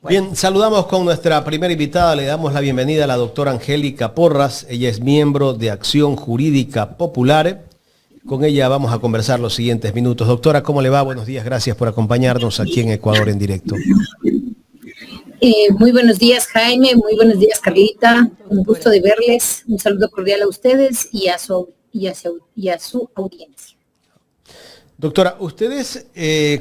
Bien, saludamos con nuestra primera invitada, le damos la bienvenida a la doctora Angélica Porras, ella es miembro de Acción Jurídica Popular. Con ella vamos a conversar los siguientes minutos. Doctora, ¿cómo le va? Buenos días, gracias por acompañarnos aquí en Ecuador en directo. Muy buenos días, Jaime, muy buenos días, Carlita, un gusto de verles, un saludo cordial a ustedes y a su audiencia. Doctora, ustedes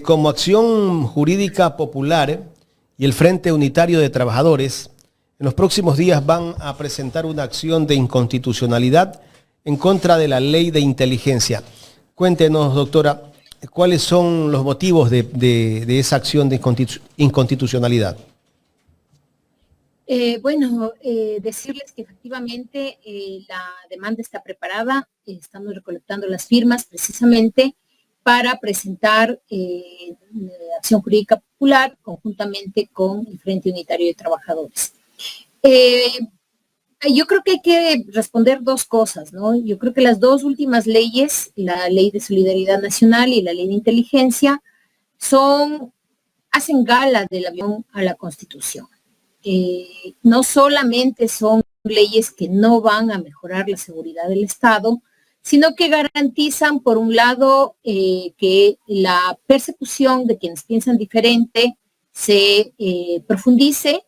como Acción Jurídica Popular y el Frente Unitario de Trabajadores, en los próximos días van a presentar una acción de inconstitucionalidad en contra de la ley de inteligencia. Cuéntenos, doctora, ¿cuáles son los motivos de esa acción de inconstitucionalidad? Decirles que efectivamente la demanda está preparada, estamos recolectando las firmas precisamente para presentar Acción Jurídica Popular conjuntamente con el Frente Unitario de Trabajadores. Yo creo que hay que responder dos cosas, ¿no? Yo creo que las dos últimas leyes, la Ley de Solidaridad Nacional y la Ley de Inteligencia, hacen gala del avión a la Constitución. No solamente son leyes que no van a mejorar la seguridad del Estado, sino que garantizan, por un lado, que la persecución de quienes piensan diferente se profundice,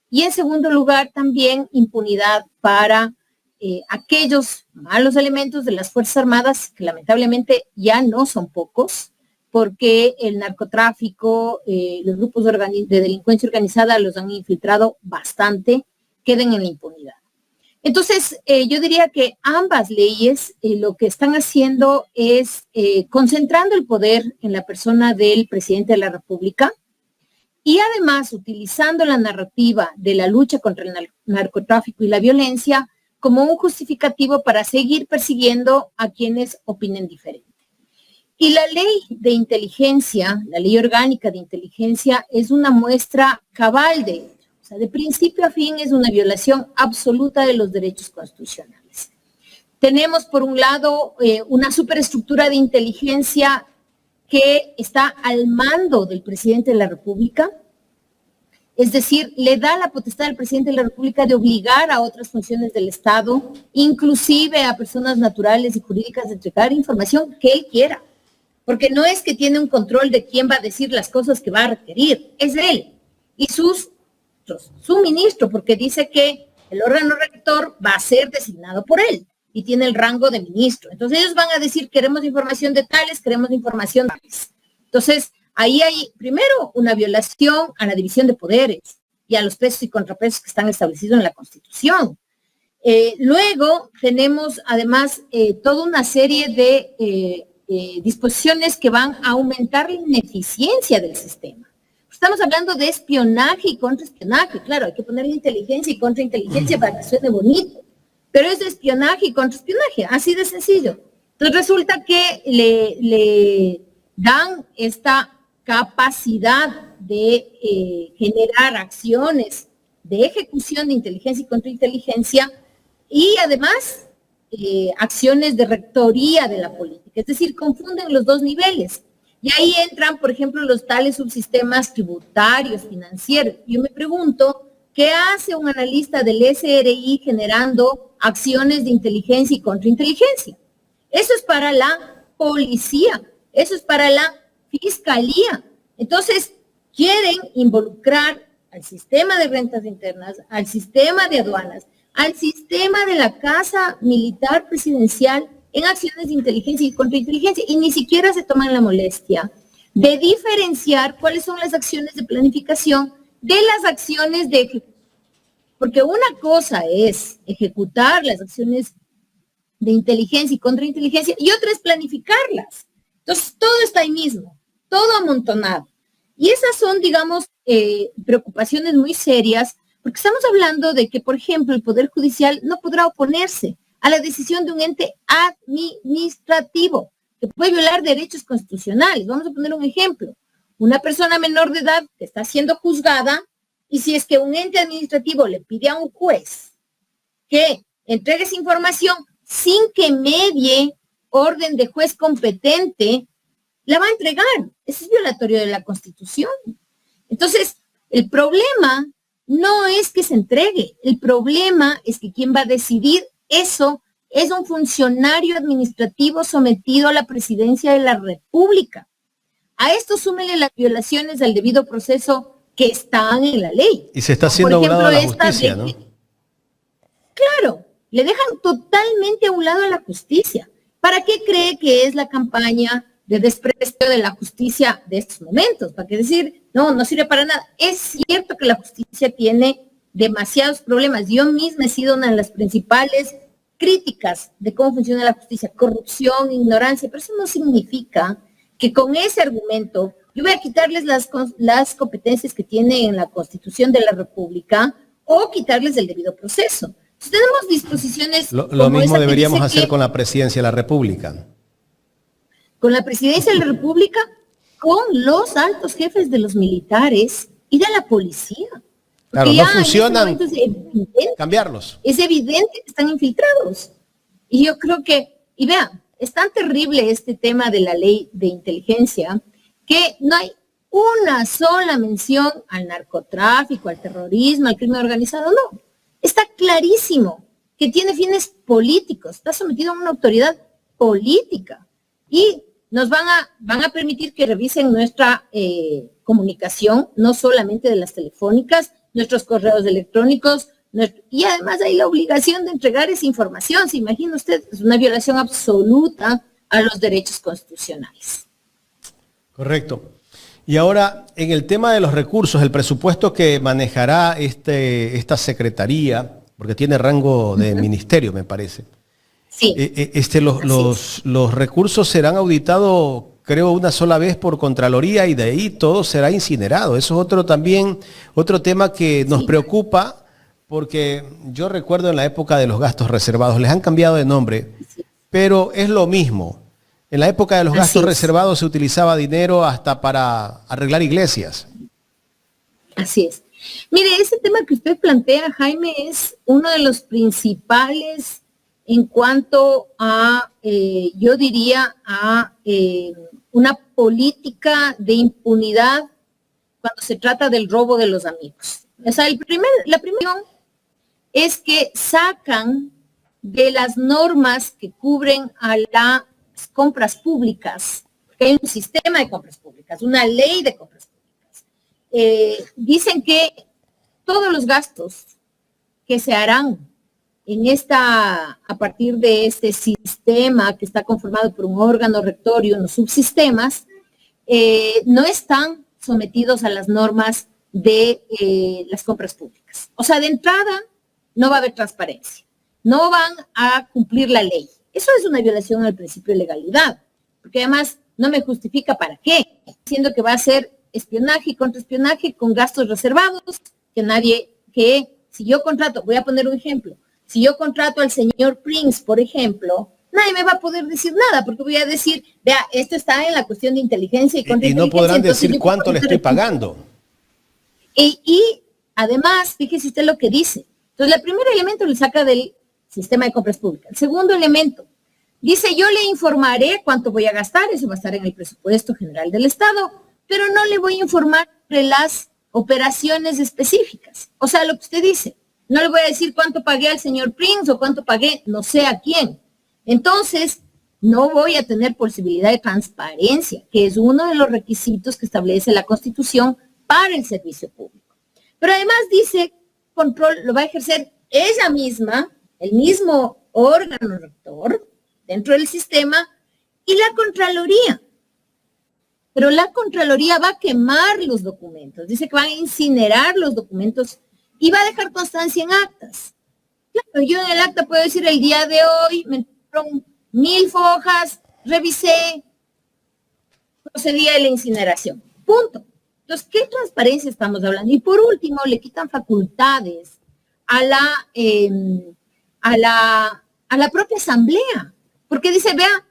y en segundo lugar, también impunidad para aquellos malos elementos de las Fuerzas Armadas, que lamentablemente ya no son pocos, porque el narcotráfico, los grupos de delincuencia organizada los han infiltrado bastante, queden en la impunidad. Entonces, yo diría que ambas leyes lo que están haciendo es concentrando el poder en la persona del presidente de la República y además utilizando la narrativa de la lucha contra el narcotráfico y la violencia como un justificativo para seguir persiguiendo a quienes opinen diferente. Y la ley de inteligencia, la ley orgánica de inteligencia, es una muestra cabal de ello. O sea, de principio a fin es una violación absoluta de los derechos constitucionales. Tenemos, por un lado, una superestructura de inteligencia que está al mando del presidente de la República, es decir, le da la potestad al presidente de la República de obligar a otras funciones del Estado, inclusive a personas naturales y jurídicas, de entregar información que él quiera. Porque no es que tiene un control de quién va a decir las cosas que va a requerir, es él y su ministro, porque dice que el órgano rector va a ser designado por él y tiene el rango de ministro. Entonces ellos van a decir, queremos información de tales, queremos información de tales. Entonces ahí hay primero una violación a la división de poderes y a los pesos y contrapesos que están establecidos en la Constitución. Luego tenemos además toda una serie de disposiciones que van a aumentar la ineficiencia del sistema. Estamos hablando de espionaje y contraespionaje. Claro, hay que ponerle inteligencia y contrainteligencia para que suene bonito, pero es de espionaje y contraespionaje, así de sencillo. Entonces resulta que le dan esta capacidad de generar acciones de ejecución de inteligencia y contrainteligencia y además acciones de rectoría de la política, es decir, confunden los dos niveles. Y ahí entran, por ejemplo, los tales subsistemas tributarios, financieros. Yo me pregunto, ¿qué hace un analista del SRI generando acciones de inteligencia y contrainteligencia? Eso es para la policía, eso es para la fiscalía. Entonces, quieren involucrar al sistema de rentas internas, al sistema de aduanas, al sistema de la Casa Militar Presidencial en acciones de inteligencia y contrainteligencia, y ni siquiera se toman la molestia de diferenciar cuáles son las acciones de planificación de las acciones de ejecución. Porque una cosa es ejecutar las acciones de inteligencia y contrainteligencia y otra es planificarlas. Entonces, todo está ahí mismo, todo amontonado. Y esas son, digamos, preocupaciones muy serias, porque estamos hablando de que, por ejemplo, el Poder Judicial no podrá oponerse a la decisión de un ente administrativo que puede violar derechos constitucionales. Vamos a poner un ejemplo. Una persona menor de edad que está siendo juzgada y si es que un ente administrativo le pide a un juez que entregue esa información sin que medie orden de juez competente, la va a entregar. Eso es violatorio de la Constitución. Entonces, El problema no es que se entregue, el problema es que quien va a decidir eso es un funcionario administrativo sometido a la presidencia de la República. A esto súmele las violaciones al debido proceso que están en la ley. Y se está haciendo a un lado a la justicia, ¿no? Claro, le dejan totalmente a un lado a la justicia. ¿Para qué cree que es la campaña de desprecio de la justicia de estos momentos? ¿Para qué decir, no sirve para nada? Es cierto que la justicia tiene demasiados problemas. Yo misma he sido una de las principales críticas de cómo funciona la justicia, corrupción, ignorancia, pero eso no significa que con ese argumento yo voy a quitarles las competencias que tiene en la Constitución de la República o quitarles el debido proceso. Entonces, tenemos disposiciones. Lo mismo deberíamos hacer con la presidencia de la República. Con la presidencia de la República, con los altos jefes de los militares y de la policía. Claro, no funcionan, cambiarlos. Es evidente que están infiltrados. Y yo creo que, y vean, es tan terrible este tema de la ley de inteligencia que no hay una sola mención al narcotráfico, al terrorismo, al crimen organizado, no. Está clarísimo que tiene fines políticos, está sometido a una autoridad política y nos van a permitir que revisen nuestra comunicación, no solamente de las telefónicas, nuestros correos electrónicos, y además hay la obligación de entregar esa información. ¿Se imagina usted? Es una violación absoluta a los derechos constitucionales. Correcto. Y ahora, en el tema de los recursos, el presupuesto que manejará esta secretaría, porque tiene rango de ministerio, me parece. Sí. Los recursos serán auditados, creo, una sola vez por Contraloría y de ahí todo será incinerado. Eso es otro tema que nos preocupa, porque yo recuerdo en la época de los gastos reservados, les han cambiado de nombre, pero es lo mismo. En la época de los gastos reservados se utilizaba dinero hasta para arreglar iglesias. Así es. Mire, ese tema que usted plantea, Jaime, es uno de los principales en cuanto a, yo diría, a una política de impunidad cuando se trata del robo de los amigos. O sea, la primera es que sacan de las normas que cubren a las compras públicas, porque hay un sistema de compras públicas, una ley de compras públicas. Dicen que todos los gastos que se harán a partir de este sistema que está conformado por un órgano rector y unos subsistemas, no están sometidos a las normas de las compras públicas. O sea, de entrada no va a haber transparencia, no van a cumplir la ley. Eso es una violación al principio de legalidad, porque además no me justifica para qué, diciendo que va a ser espionaje y contraespionaje con gastos reservados, que si yo contrato, voy a poner un ejemplo, si yo contrato al señor Prince, por ejemplo, nadie me va a poder decir nada, porque voy a decir, vea, esto está en la cuestión de inteligencia y contrainteligencia. Y no podrán decir cuánto le estoy pagando. Y además, fíjese usted lo que dice. Entonces, el primer elemento lo saca del sistema de compras públicas. El segundo elemento, dice, yo le informaré cuánto voy a gastar, eso va a estar en el presupuesto general del Estado, pero no le voy a informar de las operaciones específicas. O sea, lo que usted dice, no le voy a decir cuánto pagué al señor Prince o cuánto pagué no sé a quién. Entonces, no voy a tener posibilidad de transparencia, que es uno de los requisitos que establece la Constitución para el servicio público. Pero además dice, control lo va a ejercer ella misma, el mismo órgano rector dentro del sistema y la Contraloría. Pero la Contraloría va a quemar los documentos, dice que va a incinerar los documentos y va a dejar constancia en actas. Claro, yo en el acta puedo decir el día de hoy me entraron 1000 fojas, revisé, procedí a la incineración. Punto. Entonces, ¿qué transparencia estamos hablando? Y por último, le quitan facultades a la propia asamblea, porque dice, vea,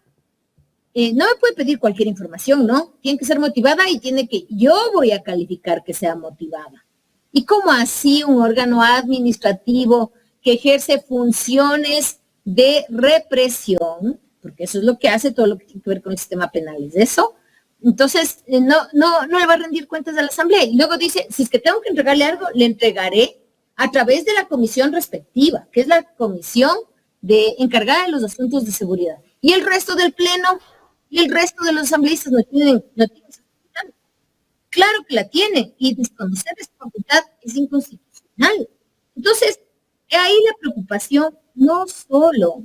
no me puede pedir cualquier información, ¿no? Tiene que ser motivada y yo voy a calificar que sea motivada. ¿Y cómo así un órgano administrativo que ejerce funciones de represión, porque eso es lo que hace todo lo que tiene que ver con el sistema penal, es eso, Entonces, no le va a rendir cuentas a la Asamblea. Y luego dice, si es que tengo que entregarle algo, le entregaré a través de la comisión respectiva, que es la comisión encargada de los asuntos de seguridad. Y el resto del Pleno y el resto de los asambleístas no tienen esa facultad. Claro que la tienen, y desconocer esa facultad es inconstitucional. Entonces, ahí la preocupación no solo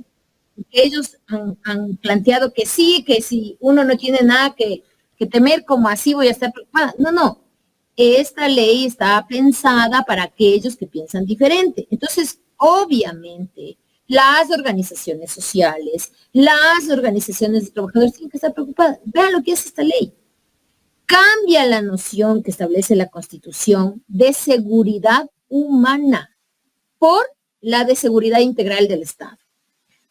que ellos han planteado que sí, que si uno no tiene nada que temer, como así voy a estar preocupada. No. Esta ley está pensada para aquellos que piensan diferente. Entonces, obviamente, las organizaciones sociales, las organizaciones de trabajadores tienen que estar preocupadas. Vean lo que es esta ley. Cambia la noción que establece la Constitución de seguridad humana por la de seguridad integral del Estado.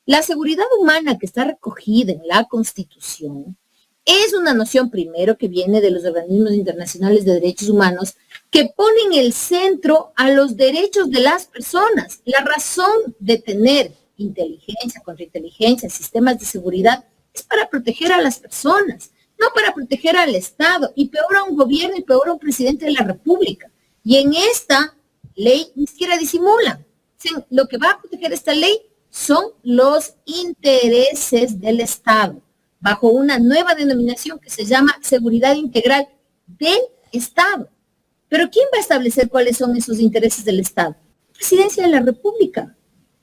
La seguridad humana que está recogida en la Constitución es una noción primero que viene de los organismos internacionales de derechos humanos que ponen el centro a los derechos de las personas. La razón de tener inteligencia, contrainteligencia, sistemas de seguridad es para proteger a las personas, no para proteger al Estado, y peor a un gobierno y peor a un presidente de la República. Y en esta ley ni siquiera disimulan. Lo que va a proteger esta ley son los intereses del Estado, bajo una nueva denominación que se llama seguridad integral del Estado. Pero ¿quién va a establecer cuáles son esos intereses del Estado? La Presidencia de la República.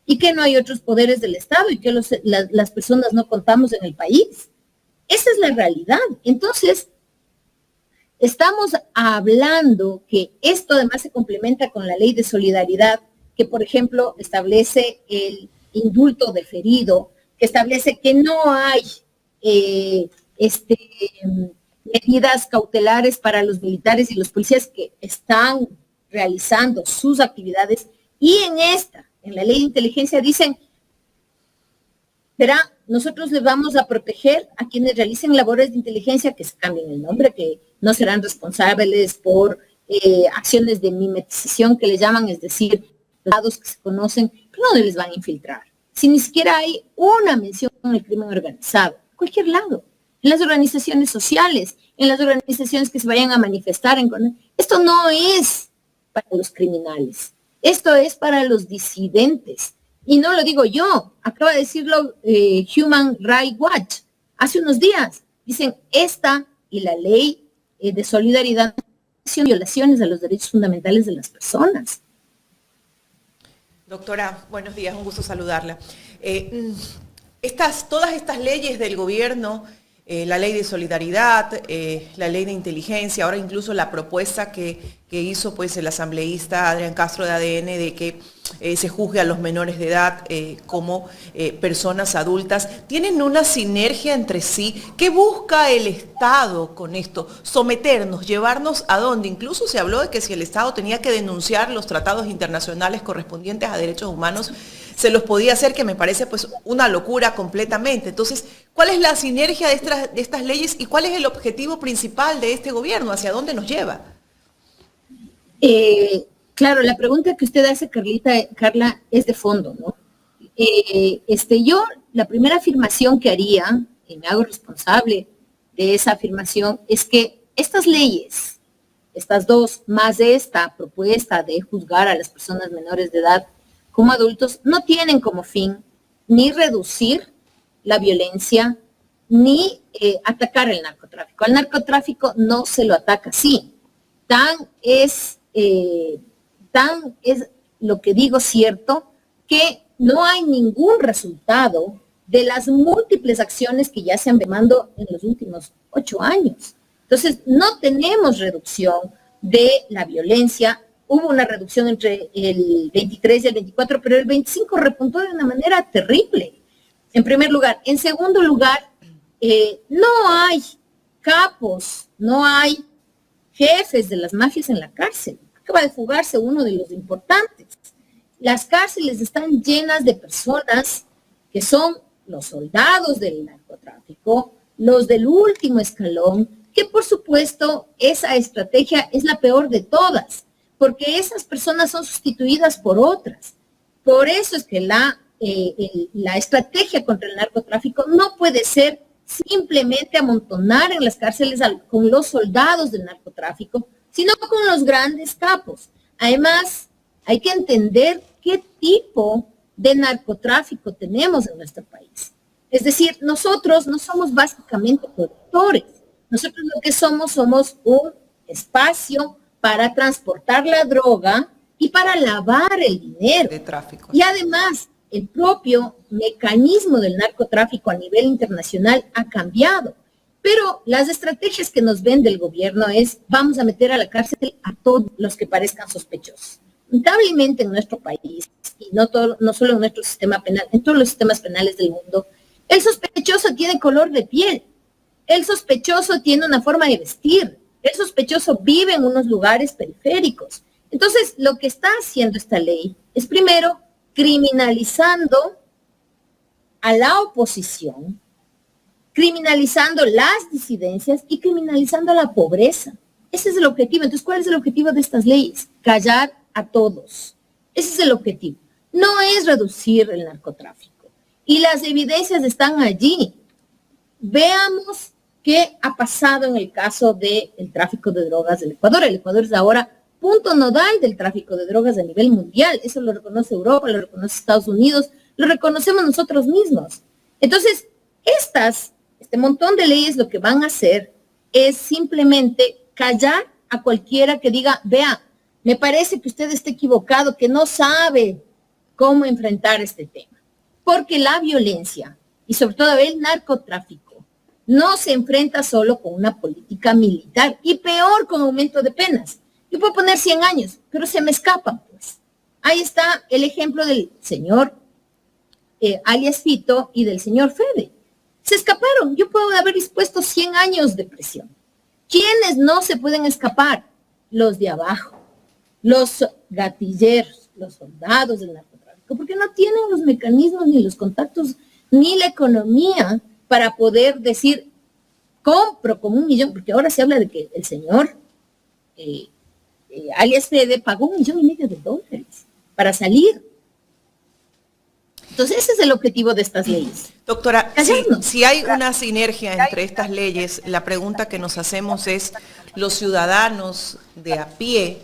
Y que no hay otros poderes del Estado y que las personas no contamos en el país. Esa es la realidad. Entonces, estamos hablando que esto además se complementa con la ley de solidaridad, que por ejemplo establece el indulto deferido, que establece que no hay medidas cautelares para los militares y los policías que están realizando sus actividades. Y en la ley de inteligencia dicen, nosotros les vamos a proteger a quienes realicen labores de inteligencia, que se cambien el nombre, que no serán responsables por acciones de mimetización que le llaman, es decir, datos que se conocen, pero no les van a infiltrar. Si ni siquiera hay una mención en el crimen organizado, cualquier lado, en las organizaciones sociales, en las organizaciones que se vayan a manifestar. Esto no es para los criminales, esto es para los disidentes. Y no lo digo yo, acaba de decirlo Human Rights Watch hace unos días. Dicen, esta y la ley de solidaridad son violaciones a los derechos fundamentales de las personas. Doctora, buenos días, un gusto saludarla. Todas estas leyes del gobierno, la ley de solidaridad, la ley de inteligencia, ahora incluso la propuesta que hizo pues el asambleísta Adrián Castro de ADN de que se juzgue a los menores de edad como personas adultas, tienen una sinergia entre sí. ¿Qué busca el Estado con esto? Someternos, llevarnos a dónde. Incluso se habló de que si el Estado tenía que denunciar los tratados internacionales correspondientes a derechos humanos, se los podía hacer, que me parece pues una locura completamente. Entonces, ¿cuál es la sinergia de estas leyes y cuál es el objetivo principal de este gobierno? ¿Hacia dónde nos lleva? Claro, la pregunta que usted hace, Carla, es de fondo, ¿no? Yo, la primera afirmación que haría, y me hago responsable de esa afirmación, es que estas leyes, estas dos, más de esta propuesta de juzgar a las personas menores de edad como adultos, no tienen como fin ni reducir la violencia, ni atacar el narcotráfico. Al narcotráfico no se lo ataca así. Tan es lo que digo cierto, que no hay ningún resultado de las múltiples acciones que ya se han demandado en los últimos 8 años. Entonces, no tenemos reducción de la violencia. Hubo una reducción entre el 23 y el 24, pero el 25 repuntó de una manera terrible, en primer lugar. En segundo lugar, no hay capos, no hay jefes de las mafias en la cárcel. Acaba de fugarse uno de los importantes. Las cárceles están llenas de personas que son los soldados del narcotráfico, los del último escalón, que por supuesto esa estrategia es la peor de todas, porque esas personas son sustituidas por otras. Por eso es que la estrategia contra el narcotráfico no puede ser simplemente amontonar en las cárceles con los soldados del narcotráfico, sino con los grandes capos. Además, hay que entender qué tipo de narcotráfico tenemos en nuestro país. Es decir, nosotros no somos básicamente productores. Nosotros lo que somos un espacio para transportar la droga y para lavar el dinero. De tráfico. Y además, el propio mecanismo del narcotráfico a nivel internacional ha cambiado. Pero las estrategias que nos vende el gobierno es, vamos a meter a la cárcel a todos los que parezcan sospechosos. Lamentablemente en nuestro país, y no solo en nuestro sistema penal, en todos los sistemas penales del mundo, el sospechoso tiene color de piel, el sospechoso tiene una forma de vestir, el sospechoso vive en unos lugares periféricos. Entonces, lo que está haciendo esta ley es primero criminalizando a la oposición, criminalizando las disidencias y criminalizando a la pobreza. Ese es el objetivo. Entonces, ¿cuál es el objetivo de estas leyes? Callar a todos. Ese es el objetivo. No es reducir el narcotráfico. Y las evidencias están allí. Veamos qué ha pasado en el caso del tráfico de drogas del Ecuador. El Ecuador es ahora punto nodal del tráfico de drogas a nivel mundial. Eso lo reconoce Europa, lo reconoce Estados Unidos, lo reconocemos nosotros mismos. Entonces, este montón de leyes lo que van a hacer es simplemente callar a cualquiera que diga, vea, me parece que usted está equivocado, que no sabe cómo enfrentar este tema. Porque la violencia, y sobre todo el narcotráfico, no se enfrenta solo con una política militar, y peor con aumento de penas. Yo puedo poner 100 años, pero se me escapan, pues. Ahí está el ejemplo del señor alias Fito y del señor Fede. Se escaparon. Yo puedo haber dispuesto 100 años de prisión. ¿Quiénes no se pueden escapar? Los de abajo, los gatilleros, los soldados del narcotráfico, porque no tienen los mecanismos, ni los contactos, ni la economía para poder decir, compro con 1 millón, porque ahora se habla de que el señor alias Fede pagó $1,5 millones para salir. Entonces ese es el objetivo de estas leyes. Doctora, si hay una sinergia entre estas leyes, la pregunta que nos hacemos es, los ciudadanos de a pie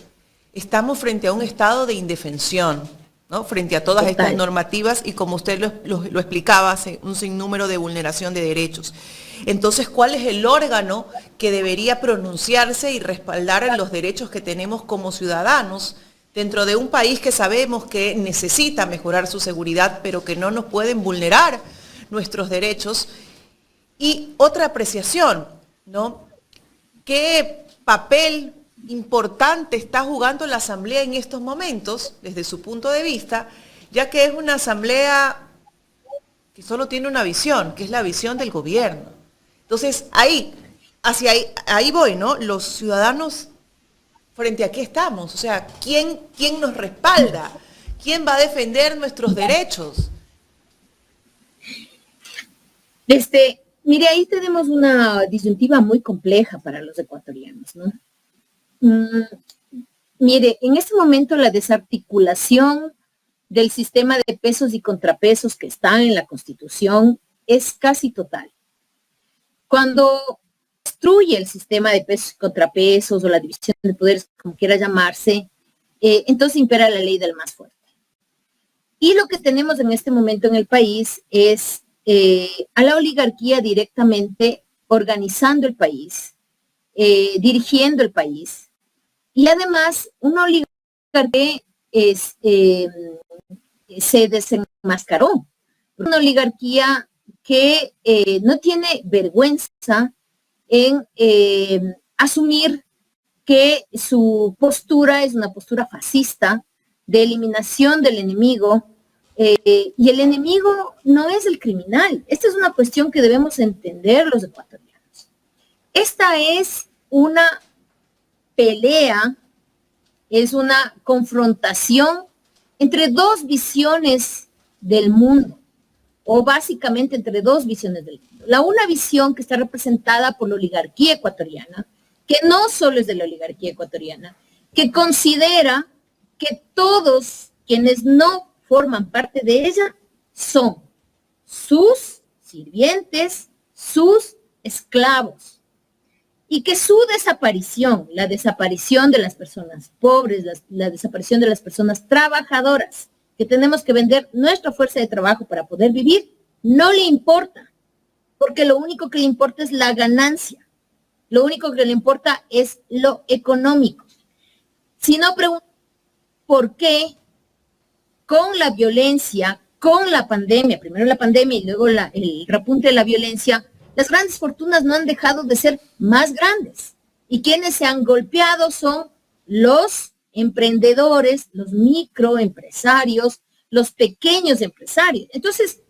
estamos frente a un estado de indefensión, ¿no? Frente a todas estas normativas y como usted lo explicaba, un sinnúmero de vulneración de derechos. Entonces, ¿cuál es el órgano que debería pronunciarse y respaldar los derechos que tenemos como ciudadanos dentro de un país que sabemos que necesita mejorar su seguridad, pero que no nos pueden vulnerar nuestros derechos? Y otra apreciación, ¿no? ¿Qué papel importante está jugando la Asamblea en estos momentos, desde su punto de vista, ya que es una Asamblea que solo tiene una visión, que es la visión del gobierno? Entonces, ahí voy, ¿no? Los ciudadanos, frente a qué estamos, o sea, ¿quién nos respalda? ¿Quién va a defender nuestros derechos? Mire, ahí tenemos una disyuntiva muy compleja para los ecuatorianos, ¿no? Mire, en este momento la desarticulación del sistema de pesos y contrapesos que está en la Constitución es casi total. Cuando destruye el sistema de pesos y contrapesos o la división de poderes, como quiera llamarse, entonces impera la ley del más fuerte. Y lo que tenemos en este momento en el país es a la oligarquía directamente organizando el país, dirigiendo el país, y además una oligarquía se desenmascaró. Una oligarquía que no tiene vergüenza en asumir que su postura es una postura fascista de eliminación del enemigo, y el enemigo no es el criminal. Esta es una cuestión que debemos entender los ecuatorianos. Esta es una pelea, es una confrontación entre dos visiones del mundo, o básicamente entre dos visiones del mundo. Una visión que está representada por la oligarquía ecuatoriana, que no solo es de la oligarquía ecuatoriana, que considera que todos quienes no forman parte de ella son sus sirvientes, sus esclavos. Y que su desaparición, la desaparición de las personas pobres, la desaparición de las personas trabajadoras, que tenemos que vender nuestra fuerza de trabajo para poder vivir, no le importa, porque lo único que le importa es la ganancia, lo único que le importa es lo económico. Si no preguntan por qué con la violencia, con la pandemia, primero la pandemia y luego el repunte de la violencia, las grandes fortunas no han dejado de ser más grandes. Y quienes se han golpeado son los emprendedores, los microempresarios, los pequeños empresarios. Entonces,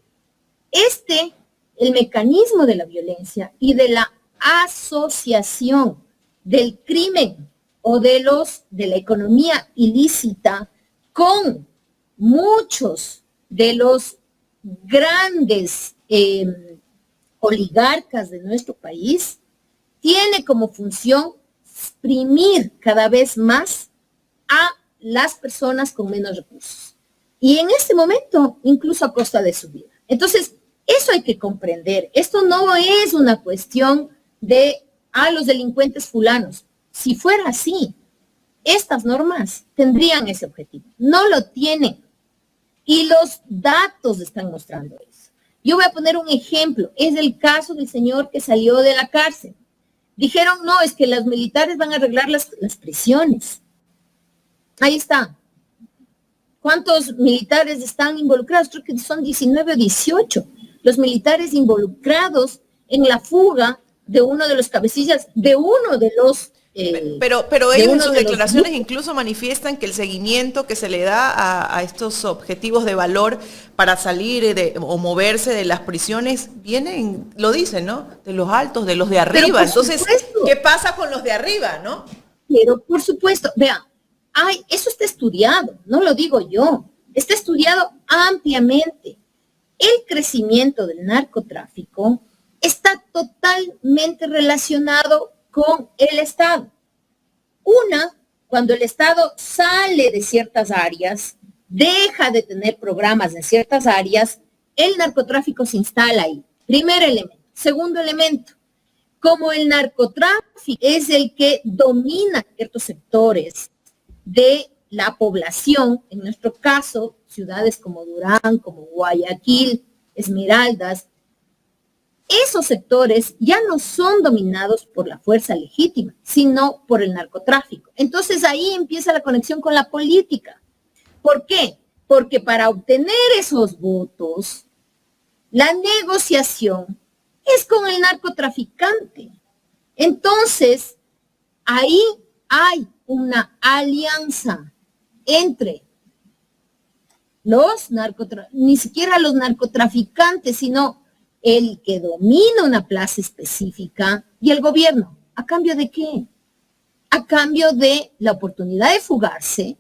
el mecanismo de la violencia y de la asociación del crimen o de la economía ilícita con muchos de los grandes oligarcas de nuestro país, tiene como función exprimir cada vez más a las personas con menos recursos. Y en este momento, incluso a costa de su vida. Entonces, eso hay que comprender. Esto no es una cuestión de los delincuentes fulanos. Si fuera así, estas normas tendrían ese objetivo. No lo tienen. Y los datos están mostrando eso. Yo voy a poner un ejemplo. Es el caso del señor que salió de la cárcel. Dijeron, no, es que los militares van a arreglar las prisiones. Ahí está. ¿Cuántos militares están involucrados? Creo que son 19 o 18. Los militares involucrados en la fuga de uno de los cabecillas, de uno de los... Pero ellos en sus declaraciones incluso manifiestan que el seguimiento que se le da a estos objetivos de valor para salir o moverse de las prisiones vienen, lo dicen, ¿no? De los altos, de los de arriba. Entonces, ¿qué pasa con los de arriba, no? Pero por supuesto, vea, eso está estudiado, no lo digo yo, está estudiado ampliamente. El crecimiento del narcotráfico está totalmente relacionado con el Estado. Cuando el Estado sale de ciertas áreas, deja de tener programas en ciertas áreas, el narcotráfico se instala ahí. Primer elemento. Segundo elemento, como el narcotráfico es el que domina ciertos sectores de la población, en nuestro caso, ciudades como Durán, como Guayaquil, Esmeraldas, esos sectores ya no son dominados por la fuerza legítima, sino por el narcotráfico. Entonces ahí empieza la conexión con la política. ¿Por qué? Porque para obtener esos votos, la negociación es con el narcotraficante. Entonces, ahí hay una alianza entre ni siquiera los narcotraficantes, sino el que domina una plaza específica y el gobierno. ¿A cambio de qué? A cambio de la oportunidad de fugarse,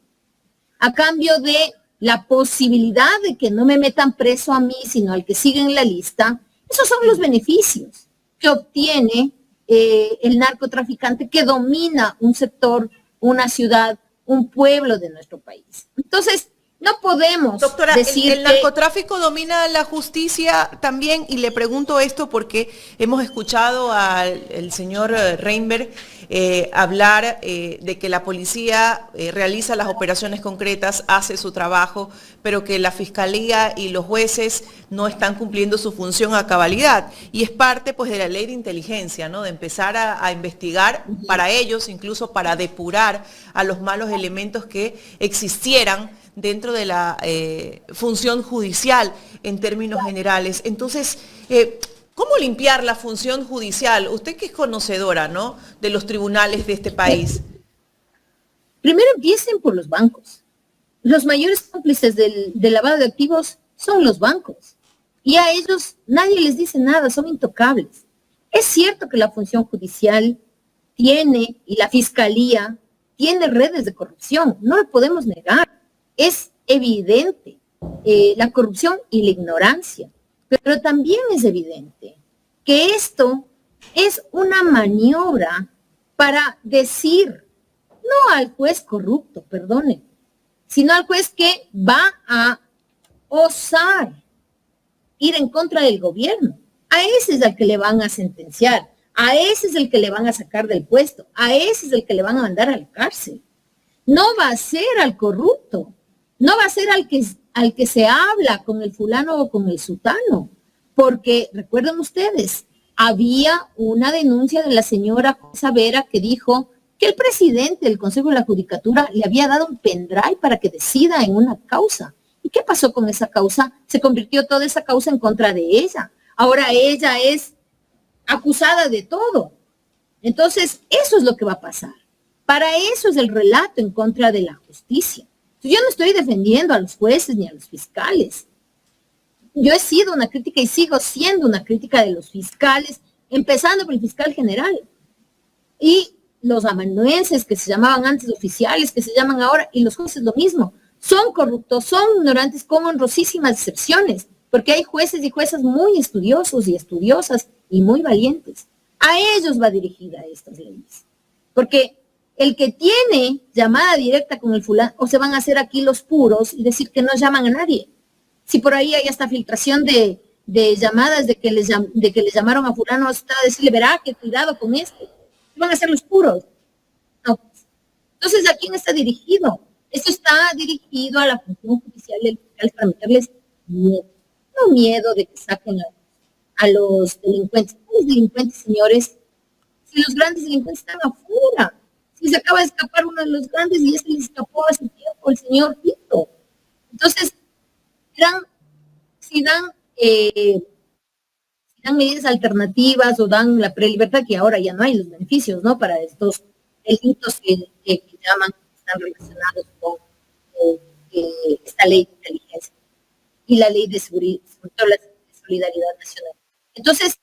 a cambio de la posibilidad de que no me metan preso a mí, sino al que sigue en la lista. Esos son los beneficios que obtiene el narcotraficante que domina un sector, una ciudad, un pueblo de nuestro país. Entonces, no podemos decir el narcotráfico domina la justicia también, y le pregunto esto porque hemos escuchado al señor Reinberg hablar de que la policía realiza las operaciones concretas, hace su trabajo, pero que la fiscalía y los jueces no están cumpliendo su función a cabalidad. Y es parte pues de la ley de inteligencia, ¿no? De empezar a investigar para ellos, incluso para depurar a los malos elementos que existieran dentro de la función judicial en términos generales. Entonces, ¿cómo limpiar la función judicial? Usted que es conocedora, ¿no?, de los tribunales de este país. Primero empiecen por los bancos. Los mayores cómplices del lavado de activos son los bancos. Y a ellos nadie les dice nada, son intocables. Es cierto que la función judicial tiene, y la fiscalía, tiene redes de corrupción, no lo podemos negar. Es evidente la corrupción y la ignorancia, pero también es evidente que esto es una maniobra para decir, no al juez corrupto, perdone, sino al juez que va a osar ir en contra del gobierno, A ese es al que le van a sentenciar, a ese es el que le van a sacar del puesto, a ese es el que le van a mandar a la cárcel. No va a ser al corrupto, no va a ser al que se habla con el fulano o con el sutano, porque recuerden ustedes, había una denuncia de la señora Vera que dijo que el presidente del Consejo de la Judicatura le había dado un pendrive para que decida en una causa. ¿Y qué pasó con esa causa? Se convirtió toda esa causa en contra de ella. Ahora ella es acusada de todo. Entonces, eso es lo que va a pasar. Para eso es el relato en contra de la justicia. Yo no estoy defendiendo a los jueces ni a los fiscales. Yo he sido una crítica y sigo siendo una crítica de los fiscales, empezando por el fiscal general. Y los amanuenses, que se llamaban antes oficiales, que se llaman ahora, y los jueces lo mismo. Son corruptos, son ignorantes con honrosísimas excepciones, porque hay jueces y juezas muy estudiosos y estudiosas y muy valientes. A ellos va dirigida estas leyes. Porque el que tiene llamada directa con el fulano, o se van a hacer aquí los puros y decir que no llaman a nadie. Si por ahí hay hasta filtración de llamadas de que les llamaron a fulano, hasta decirle, verá, que cuidado con este. Van a ser los puros. No. Entonces, ¿a quién está dirigido? Esto está dirigido a la función judicial y fiscal para meterles miedo. No miedo de que saquen a los delincuentes. ¿Cuáles delincuentes, señores? Si los grandes delincuentes están afuera. Si se acaba de escapar uno de los grandes y este le escapó hace tiempo, el señor Tito. Entonces, si dan medidas alternativas o dan la prelibertad, que ahora ya no hay los beneficios, ¿no? Para estos delitos que llaman, que están relacionados con esta ley de inteligencia y la ley de solidaridad nacional. Entonces,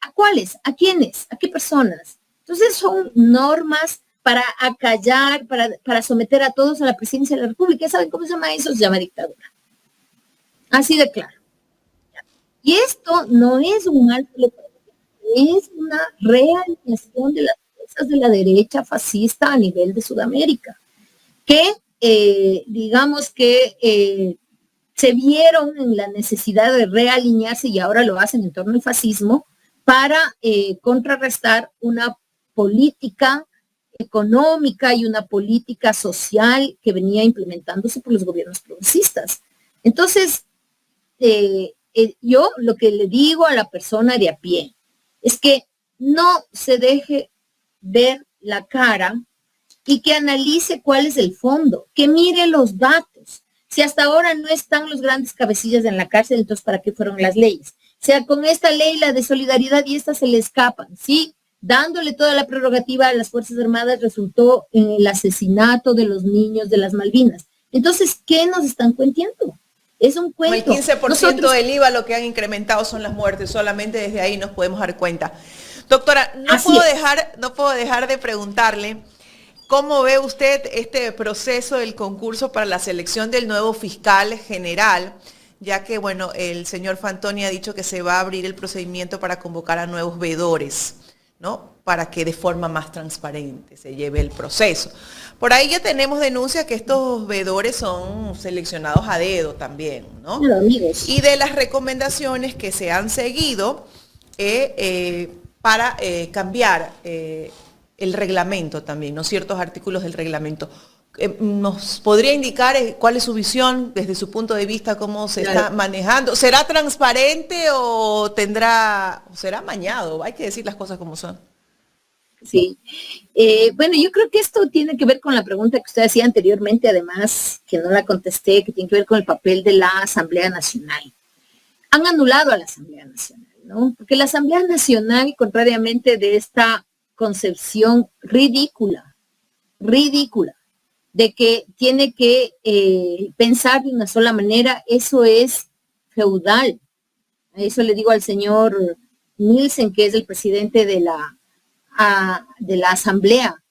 ¿a cuáles? ¿A quiénes? ¿A qué personas? Entonces son normas para acallar, para someter a todos a la presidencia de la República. ¿Saben cómo se llama eso? Se llama dictadura. Así de claro. Y esto no es un mal, es una realización de las fuerzas de la derecha fascista a nivel de Sudamérica, que digamos que se vieron en la necesidad de realinearse y ahora lo hacen en torno al fascismo para contrarrestar una política económica y una política social que venía implementándose por los gobiernos progresistas. Entonces, yo lo que le digo a la persona de a pie es que no se deje ver la cara y que analice cuál es el fondo, que mire los datos. Si hasta ahora no están los grandes cabecillas en la cárcel, entonces ¿para qué fueron las leyes? O sea, con esta ley, la de solidaridad y esta se le escapan, ¿sí? Dándole toda la prerrogativa a las Fuerzas Armadas resultó en el asesinato de los niños de las Malvinas. Entonces, ¿qué nos están cuentando? Es un cuento. El 15% del IVA lo que han incrementado son las muertes, solamente desde ahí nos podemos dar cuenta. Doctora, no puedo dejar de preguntarle, ¿cómo ve usted este proceso del concurso para la selección del nuevo fiscal general? Ya que, bueno, el señor Fantoni ha dicho que se va a abrir el procedimiento para convocar a nuevos veedores, ¿no? Para que de forma más transparente se lleve el proceso. Por ahí ya tenemos denuncias que estos veedores son seleccionados a dedo también, ¿no? Claro, amigos. Y de las recomendaciones que se han seguido para cambiar el reglamento también, ¿no? Ciertos artículos del reglamento. ¿Nos podría indicar cuál es su visión desde su punto de vista, cómo se está manejando? ¿Será transparente o será amañado? Hay que decir las cosas como son. Sí. Bueno, yo creo que esto tiene que ver con la pregunta que usted hacía anteriormente, además, que no la contesté, que tiene que ver con el papel de la Asamblea Nacional. Han anulado a la Asamblea Nacional, ¿no? Porque la Asamblea Nacional, contrariamente de esta concepción ridícula, de que tiene que pensar de una sola manera, eso es feudal. A eso le digo al señor Nielsen, que es el presidente de la Asamblea.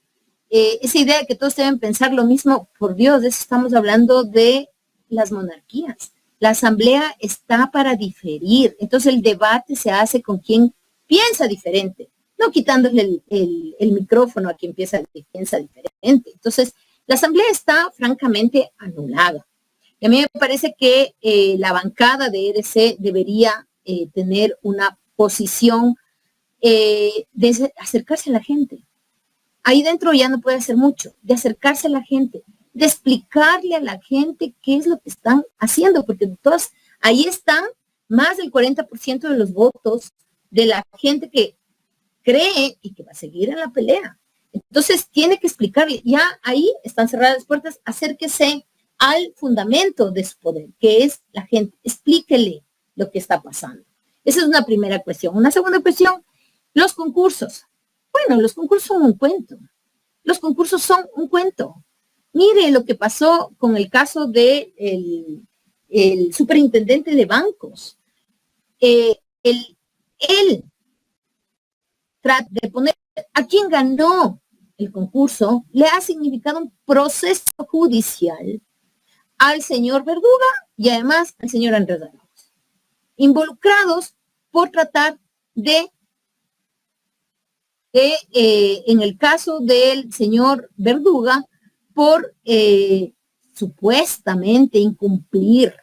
Esa idea de que todos deben pensar lo mismo, por Dios, de eso estamos hablando de las monarquías. La Asamblea está para diferir, entonces el debate se hace con quien piensa diferente, no quitándole el micrófono a quien piensa diferente. Entonces, la Asamblea está francamente anulada. Y a mí me parece que la bancada de ERC debería tener una posición de acercarse a la gente. Ahí dentro ya no puede hacer mucho, de acercarse a la gente, de explicarle a la gente qué es lo que están haciendo, porque todos, ahí están más del 40% de los votos de la gente que cree y que va a seguir en la pelea. Entonces tiene que explicarle, ya ahí están cerradas las puertas, acérquese al fundamento de su poder, que es la gente, explíquele lo que está pasando. Esa es una primera cuestión. Una segunda cuestión, los concursos. Bueno, los concursos son un cuento. Los concursos son un cuento. Mire lo que pasó con el caso de el superintendente de bancos. Él trata de poner a quien ganó el concurso, le ha significado un proceso judicial al señor Verduga y además al señor Andrés Arauz, involucrados por tratar de en el caso del señor Verduga, por supuestamente incumplir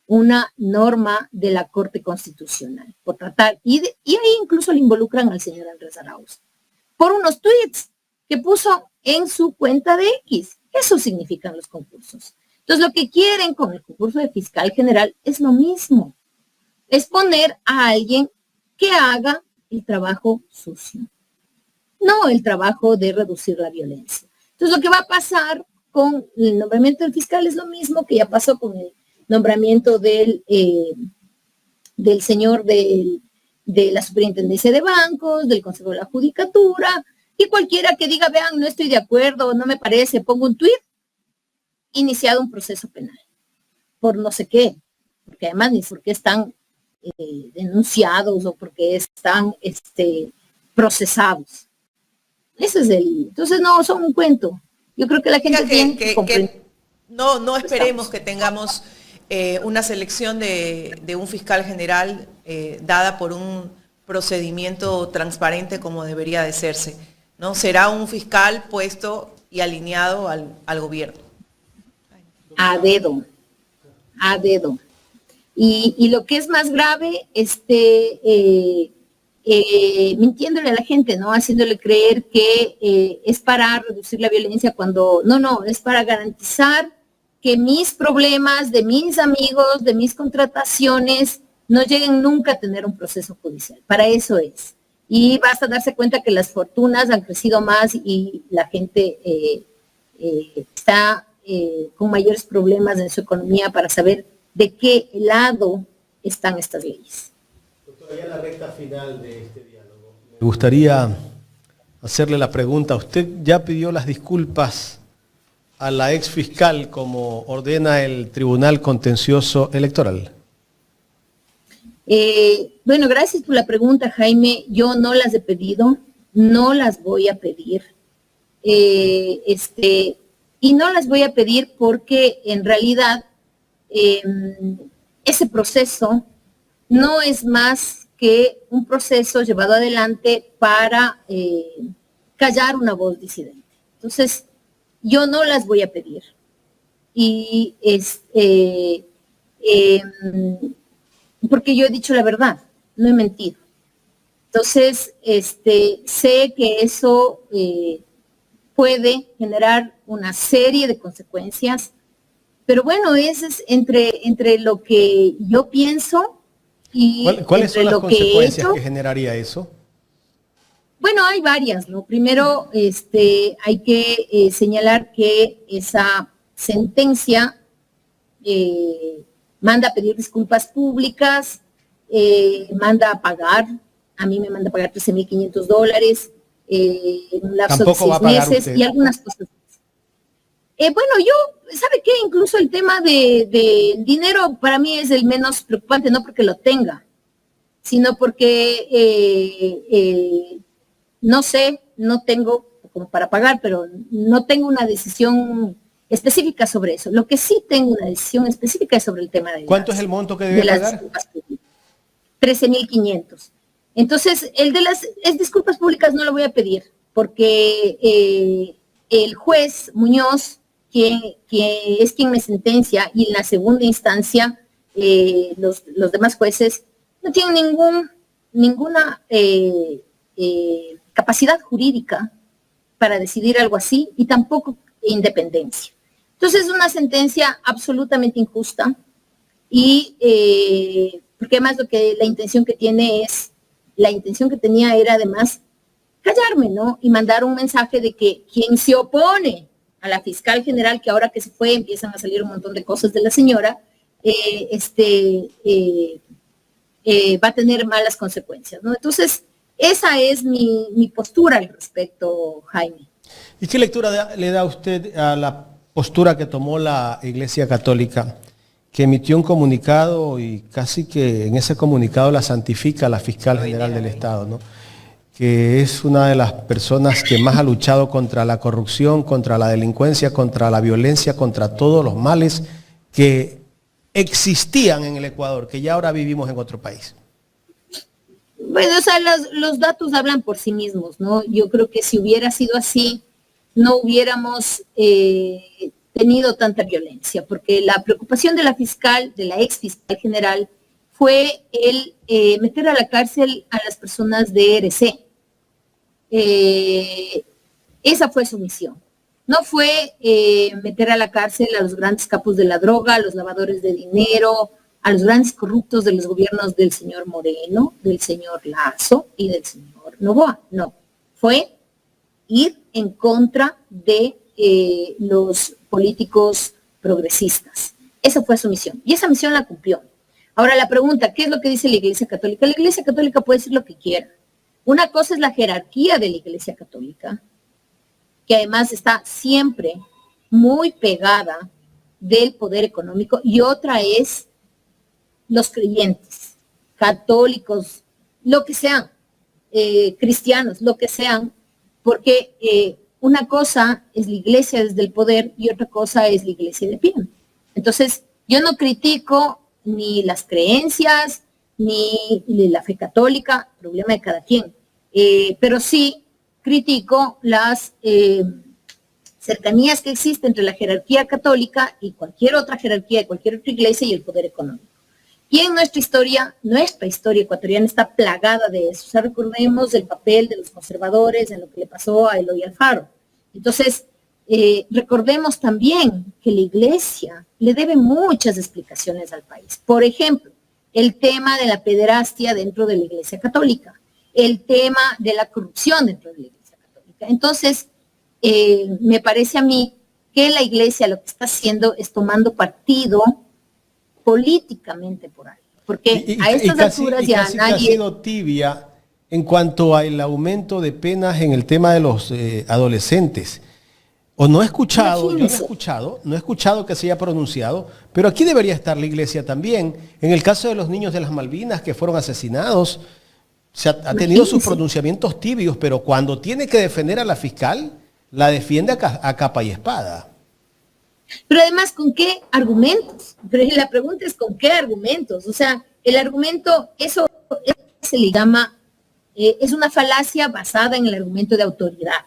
una norma de la Corte Constitucional, por tratar, y ahí incluso le involucran al señor Andrés Arauz, por unos tweets que puso en su cuenta de X. Eso significan los concursos. Entonces, lo que quieren con el concurso de fiscal general es lo mismo, es poner a alguien que haga el trabajo sucio, no el trabajo de reducir la violencia. Entonces, lo que va a pasar con el nombramiento del fiscal es lo mismo que ya pasó con el nombramiento del señor de la Superintendencia de Bancos, del Consejo de la Judicatura, y cualquiera que diga, vean, no estoy de acuerdo, no me parece, pongo un tuit, iniciado un proceso penal, por no sé qué, porque además ni porque están denunciados o porque están procesados. Ese es entonces no, son un cuento. Yo creo que la gente tiene que comprender. No esperemos que tengamos una selección de un fiscal general dada por un procedimiento transparente como debería de serse, ¿no? Será un fiscal puesto y alineado al gobierno. A dedo. Y lo que es más grave, mintiéndole a la gente, ¿no? Haciéndole creer que es para reducir la violencia cuando no, es para garantizar que mis problemas de mis amigos, de mis contrataciones, no lleguen nunca a tener un proceso judicial. Para eso es. Y basta darse cuenta que las fortunas han crecido más y la gente está con mayores problemas en su economía para saber de qué lado están estas leyes. Doctora, ya en la recta final de este diálogo, me gustaría hacerle la pregunta. ¿Usted ya pidió las disculpas a la ex fiscal como ordena el Tribunal Contencioso Electoral? Bueno, gracias por la pregunta, Jaime. Yo no las he pedido, no las voy a pedir. Y no las voy a pedir porque en realidad ese proceso no es más que un proceso llevado adelante para callar una voz disidente. Entonces, yo no las voy a pedir. Y porque yo he dicho la verdad, no he mentido. Entonces, sé que eso puede generar una serie de consecuencias, pero bueno, ese es entre lo que yo pienso y ¿Cuáles son las consecuencias que generaría eso? Bueno, hay varias, ¿no? Primero, hay que señalar que esa sentencia manda a pedir disculpas públicas, manda a pagar, a mí me manda a pagar $13,500 en un lapso de 6 meses usted, y algunas cosas. Bueno, yo, ¿sabe qué? Incluso el tema de dinero para mí es el menos preocupante, no porque lo tenga, sino porque no sé, no tengo como para pagar, pero no tengo una decisión específica sobre eso. Lo que sí tengo una decisión específica es sobre el tema de ¿cuánto es el monto que debe pagar? 13,500. Entonces, el de las disculpas públicas no lo voy a pedir, porque el juez Muñoz, que es quien me sentencia, y en la segunda instancia, los demás jueces no tienen ninguna capacidad jurídica para decidir algo así y tampoco independencia. Entonces es una sentencia absolutamente injusta y porque además la intención que tenía era además callarme, ¿no? Y mandar un mensaje de que quien se opone a la fiscal general, que ahora que se fue empiezan a salir un montón de cosas de la señora, va a tener malas consecuencias, ¿no? Entonces, esa es mi postura al respecto, Jaime. ¿Y qué lectura le da usted a la postura que tomó la Iglesia Católica, que emitió un comunicado y casi que en ese comunicado la santifica la fiscal general del Estado, ¿no? Que es una de las personas que más ha luchado contra la corrupción, contra la delincuencia, contra la violencia, contra todos los males que existían en el Ecuador, que ya ahora vivimos en otro país? Bueno, o sea, los datos hablan por sí mismos, ¿no? Yo creo que si hubiera sido así, no hubiéramos tenido tanta violencia, porque la preocupación de la fiscal, de la ex fiscal general, fue el meter a la cárcel a las personas de ERC. Esa fue su misión. No fue meter a la cárcel a los grandes capos de la droga, a los lavadores de dinero, a los grandes corruptos de los gobiernos del señor Moreno, del señor Lazo y del señor Noboa. No, fue ir en contra de los políticos progresistas. Esa fue su misión y esa misión la cumplió. Ahora la pregunta, ¿qué es lo que dice la Iglesia Católica? La Iglesia Católica puede decir lo que quiera. Una cosa es la jerarquía de la Iglesia Católica, que además está siempre muy pegada del poder económico, y otra es los creyentes, católicos, lo que sean, cristianos, lo que sean, porque una cosa es la iglesia desde el poder y otra cosa es la iglesia de pie. Entonces, yo no critico ni las creencias, ni la fe católica, problema de cada quien, pero sí critico las cercanías que existen entre la jerarquía católica y cualquier otra jerarquía de cualquier otra iglesia y el poder económico. Y en nuestra historia ecuatoriana está plagada de eso. O sea, recordemos el papel de los conservadores en lo que le pasó a Eloy Alfaro. Entonces, recordemos también que la iglesia le debe muchas explicaciones al país. Por ejemplo, el tema de la pederastia dentro de la iglesia católica, el tema de la corrupción dentro de la iglesia católica. Entonces, me parece a mí que la iglesia lo que está haciendo es tomando partido políticamente por ahí, porque a estas alturas ya nadie ha sido tibia en cuanto al aumento de penas en el tema de los adolescentes. O no he escuchado, no he escuchado que se haya pronunciado, pero aquí debería estar la iglesia también. En el caso de los niños de las Malvinas que fueron asesinados, ha tenido sus pronunciamientos tibios, pero cuando tiene que defender a la fiscal, la defiende a capa y espada. Pero además, ¿con qué argumentos? Pero la pregunta es ¿con qué argumentos? O sea, el argumento, eso se le llama, es una falacia basada en el argumento de autoridad.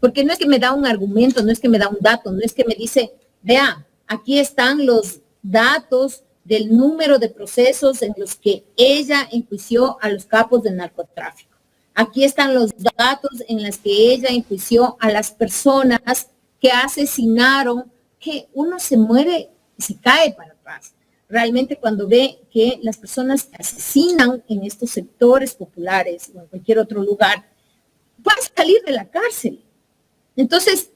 Porque no es que me da un argumento, no es que me da un dato, no es que me dice, vea, aquí están los datos del número de procesos en los que ella enjuició a los capos del narcotráfico. Aquí están los datos en los que ella enjuició a las personas que asesinaron, que uno se muere y se cae para atrás. Realmente cuando ve que las personas que asesinan en estos sectores populares o en cualquier otro lugar, van a salir de la cárcel. Entonces,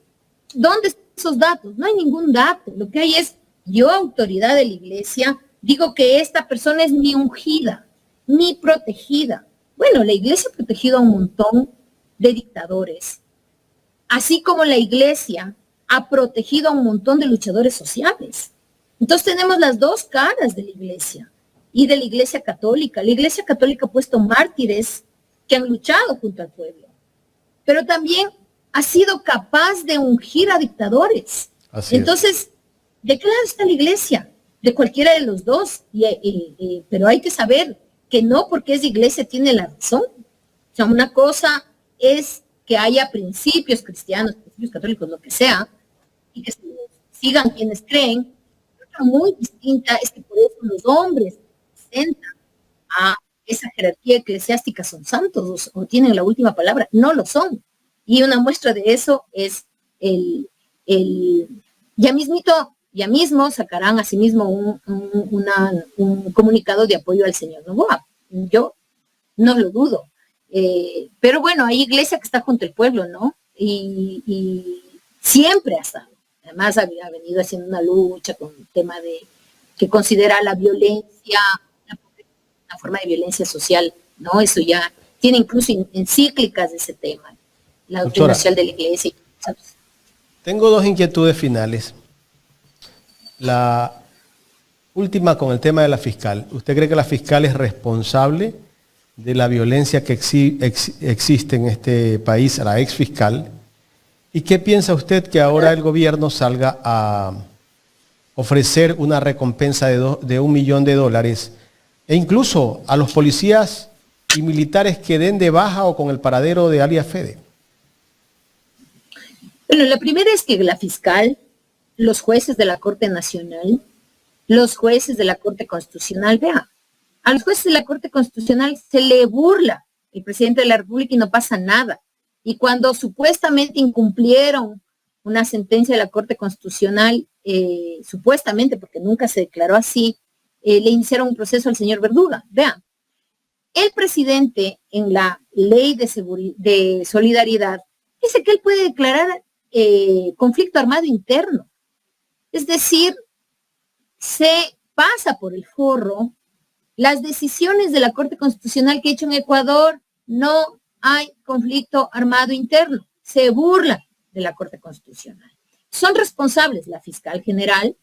¿dónde están esos datos? No hay ningún dato. Lo que hay es, yo, autoridad de la iglesia, digo que esta persona es mi ungida, mi protegida. Bueno, la iglesia ha protegido a un montón de dictadores, así como la iglesia ha protegido a un montón de luchadores sociales. Entonces tenemos las dos caras de la iglesia y de la iglesia católica. La iglesia católica ha puesto mártires que han luchado junto al pueblo, pero también ha sido capaz de ungir a dictadores. Entonces, ¿de qué lado está la iglesia? De cualquiera de los dos. Pero hay que saber que no porque es iglesia tiene la razón. O sea, una cosa es que haya principios cristianos, principios católicos, lo que sea, y que sigan quienes creen. Otra muy distinta es que por eso los hombres presentan a esa jerarquía eclesiástica son santos o tienen la última palabra. No lo son. Y una muestra de eso es ya mismo sacarán a sí mismo un comunicado de apoyo al señor Noboa. Yo no lo dudo. Pero bueno, hay iglesia que está junto al pueblo, ¿no? Y siempre ha estado. Además ha venido haciendo una lucha con el tema de que considera la violencia una forma de violencia social, ¿no? Eso ya tiene incluso encíclicas de ese tema, la doctrina social de la iglesia. ¿Sabes? Tengo dos inquietudes finales. La última con el tema de la fiscal. ¿Usted cree que la fiscal es responsable de la violencia que existe en este país, a la ex fiscal? ¿Y qué piensa usted que ahora el gobierno salga a ofrecer una recompensa de $1 millón e incluso a los policías y militares que den de baja o con el paradero de alias Fede? Bueno, la primera es que la fiscal, los jueces de la Corte Nacional, los jueces de la Corte Constitucional, vea, a los jueces de la Corte Constitucional se le burla el presidente de la República y no pasa nada. Y cuando supuestamente incumplieron una sentencia de la Corte Constitucional, supuestamente, porque nunca se declaró así, le iniciaron un proceso al señor Verduga. Vean, el presidente en la ley de solidaridad dice que él puede declarar conflicto armado interno. Es decir, se pasa por el forro las decisiones de la Corte Constitucional que ha hecho en Ecuador. No hay conflicto armado interno. Se burla de la Corte Constitucional. Son responsables la fiscal general,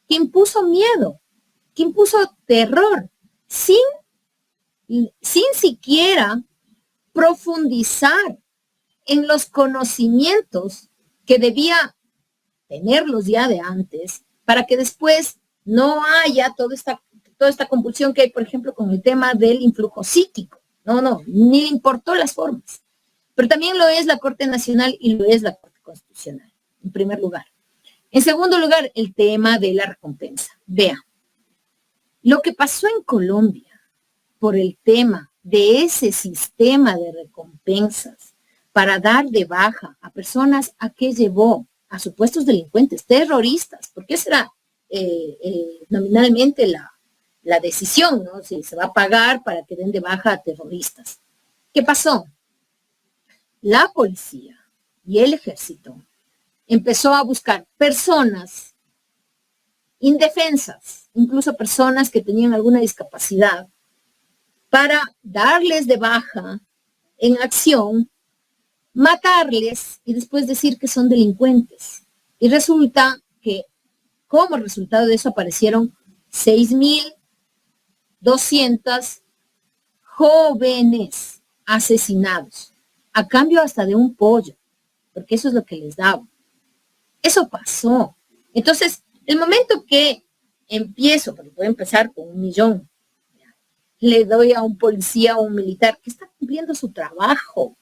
que impuso miedo, que impuso terror, sin siquiera profundizar en los conocimientos que debía tenerlos ya de antes, para que después no haya toda esta compulsión que hay, por ejemplo, con el tema del influjo psíquico. No, ni le importó las formas. Pero también lo es la Corte Nacional y lo es la Corte Constitucional, en primer lugar. En segundo lugar, el tema de la recompensa. Vea, lo que pasó en Colombia por el tema de ese sistema de recompensas para dar de baja a personas a que llevó a supuestos delincuentes, terroristas, porque esa era nominalmente la decisión, ¿no? Si se va a pagar para que den de baja a terroristas. ¿Qué pasó? La policía y el ejército empezó a buscar personas indefensas, incluso personas que tenían alguna discapacidad, para darles de baja en acción, matarles y después decir que son delincuentes. Y resulta que como resultado de eso aparecieron 6.200 jóvenes asesinados, a cambio hasta de un pollo, porque eso es lo que les daban. Eso pasó. Entonces, el momento que empiezo, porque voy a empezar con 1 millón, le doy a un policía o un militar que está cumpliendo su trabajo.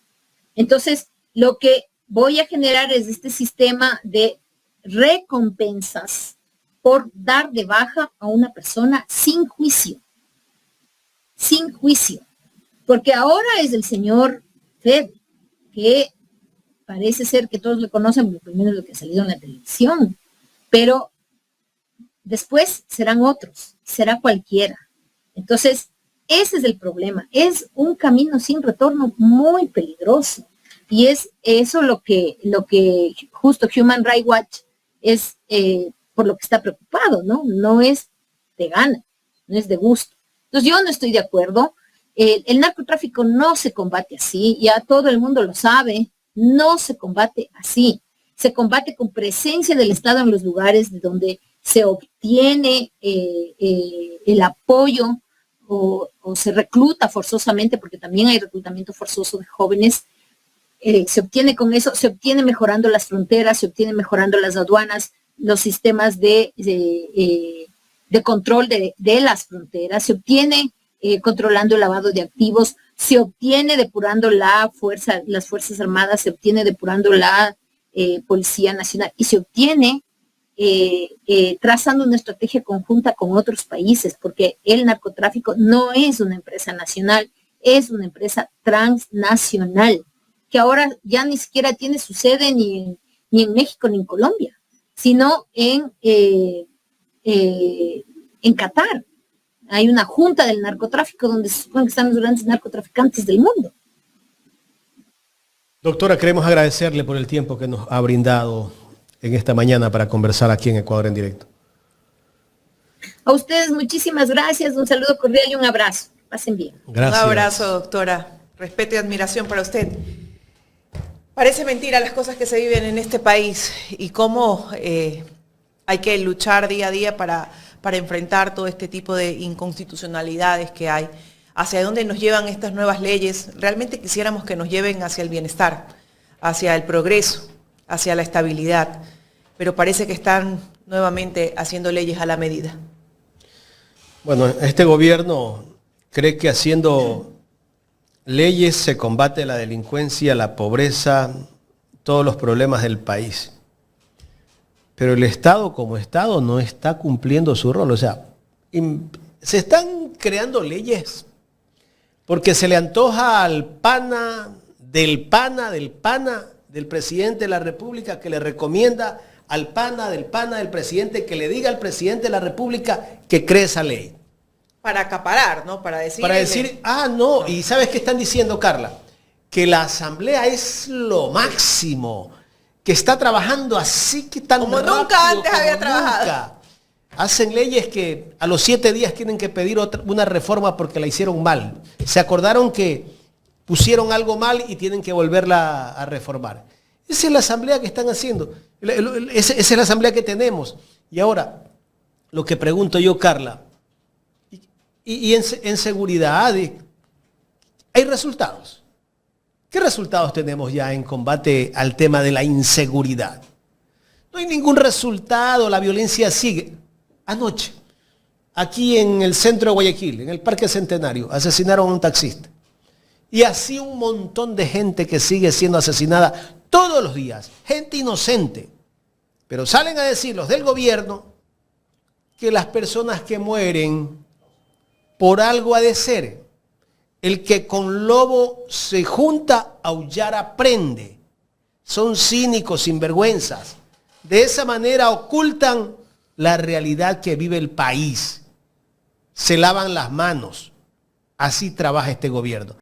Entonces, lo que voy a generar es este sistema de recompensas por dar de baja a una persona sin juicio. Sin juicio. Porque ahora es el señor Fede, que parece ser que todos lo conocen, por lo menos lo que ha salido en la televisión. Pero después serán otros, será cualquiera. Entonces, ese es el problema. Es un camino sin retorno muy peligroso. Y es eso lo que justo Human Rights Watch es por lo que está preocupado, ¿no? No es de gana, no es de gusto. Entonces yo no estoy de acuerdo. El narcotráfico no se combate así, ya todo el mundo lo sabe, no se combate así. Se combate con presencia del Estado en los lugares de donde se obtiene el apoyo o se recluta forzosamente, porque también hay reclutamiento forzoso de jóvenes. Se obtiene con eso, se obtiene mejorando las fronteras, se obtiene mejorando las aduanas, los sistemas de control de las fronteras, se obtiene controlando el lavado de activos, se obtiene depurando las Fuerzas Armadas, se obtiene depurando la Policía Nacional y se obtiene trazando una estrategia conjunta con otros países, porque el narcotráfico no es una empresa nacional, es una empresa transnacional, que ahora ya ni siquiera tiene su sede ni en México ni en Colombia, sino en Qatar. Hay una junta del narcotráfico donde se supone que están los grandes narcotraficantes del mundo. Doctora, queremos agradecerle por el tiempo que nos ha brindado en esta mañana para conversar aquí en Ecuador en Directo. A ustedes muchísimas gracias, un saludo cordial y un abrazo. Pasen bien. Gracias. Un abrazo, doctora. Respeto y admiración para usted. Parece mentira las cosas que se viven en este país y cómo hay que luchar día a día para enfrentar todo este tipo de inconstitucionalidades que hay. Hacia dónde nos llevan estas nuevas leyes. Realmente quisiéramos que nos lleven hacia el bienestar, hacia el progreso, hacia la estabilidad, pero parece que están nuevamente haciendo leyes a la medida. Bueno, este gobierno cree que haciendo leyes se combate la delincuencia, la pobreza, todos los problemas del país. Pero el Estado como Estado no está cumpliendo su rol. O sea, se están creando leyes porque se le antoja al pana del presidente de la República que le recomienda al pana del presidente que le diga al presidente de la República que cree esa ley. Para acaparar, ¿no? Para decir, no. Y ¿sabes qué están diciendo, Carla? Que la Asamblea es lo máximo, que está trabajando así que tan como rápido, nunca antes había trabajado. Hacen leyes que a los 7 días tienen que pedir una reforma porque la hicieron mal. Se acordaron que pusieron algo mal y tienen que volverla a reformar. Esa es la asamblea que están haciendo. Esa es la asamblea que tenemos. Y ahora, lo que pregunto yo, Carla, y en seguridad, ¿hay resultados? ¿Qué resultados tenemos ya en combate al tema de la inseguridad? No hay ningún resultado, la violencia sigue. Anoche, aquí en el centro de Guayaquil, en el Parque Centenario, asesinaron a un taxista. Y así un montón de gente que sigue siendo asesinada todos los días. Gente inocente. Pero salen a decir los del gobierno que las personas que mueren por algo ha de ser. El que con lobo se junta, aullar aprende. Son cínicos, sinvergüenzas. De esa manera ocultan la realidad que vive el país. Se lavan las manos. Así trabaja este gobierno.